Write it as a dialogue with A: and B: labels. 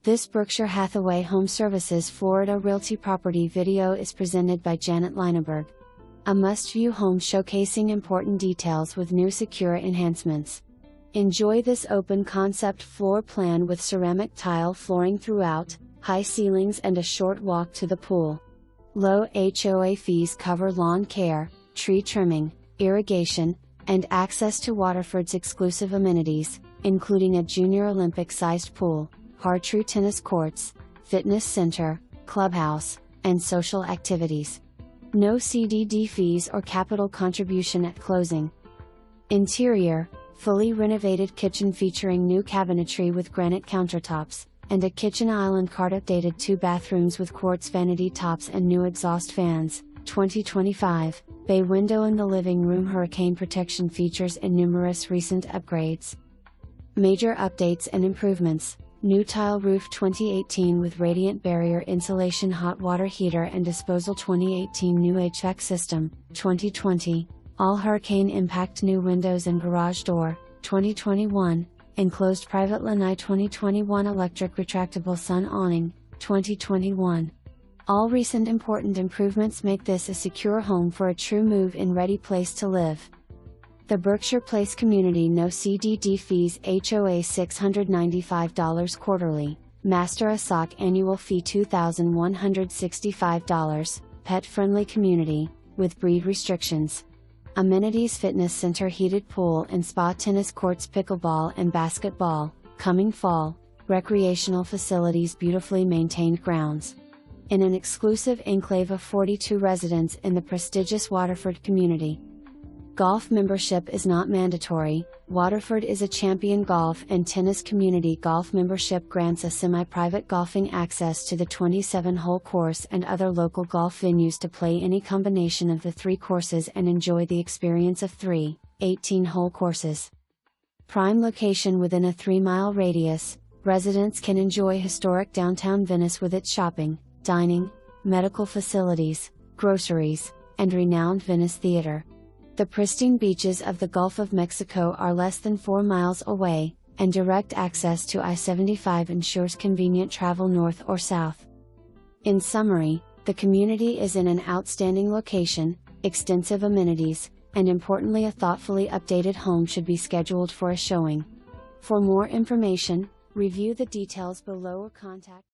A: This Berkshire Hathaway HomeServices Florida Realty property video is presented by Janet Lineberg. A must-view home showcasing important details with new secure enhancements. Enjoy this open concept floor plan with ceramic tile flooring throughout, high ceilings and a short walk to the pool. Low HOA fees cover lawn care, tree trimming, irrigation, and access to Waterford's exclusive amenities, including a junior Olympic-sized pool, Har-Tru tennis courts, fitness center, clubhouse, and social activities. No CDD fees or capital contribution at closing. Interior, fully renovated kitchen featuring new cabinetry with granite countertops, and a kitchen island cart. Updated 2 bathrooms with quartz vanity tops and new exhaust fans. 2025, bay window in the living room. Hurricane protection features and numerous recent upgrades. Major updates and improvements. New tile roof 2018 with radiant barrier insulation hot water heater and disposal 2018 new HVAC system, 2020, all hurricane impact new windows and garage door, 2021, enclosed private lanai 2021 electric retractable sun awning, 2021. All recent important improvements make this a secure home for a true move-in ready place to live. The Berkshire Place community no CDD fees HOA $695 quarterly, Master ASOC annual fee $2,165, pet-friendly community, with breed restrictions. Amenities fitness center heated pool and spa tennis courts pickleball and basketball, coming fall, recreational facilities beautifully maintained grounds. In an exclusive enclave of 42 residents in the prestigious Waterford community. Golf membership is not mandatory. Waterford is a champion golf and tennis community. Golf membership grants a semi-private golfing access to the 27-hole course and other local golf venues to play any combination of the 3 courses and enjoy the experience of 3 18-hole courses. Prime location within a 3-mile radius, residents can enjoy historic downtown Venice with its shopping, dining, medical facilities, groceries, and renowned Venice Theater. The pristine beaches of the Gulf of Mexico are less than 4 miles away, and direct access to I-75 ensures convenient travel north or south. In summary, the community is in an outstanding location, extensive amenities, and importantly a thoughtfully updated home should be scheduled for a showing. For more information, review the details below or contact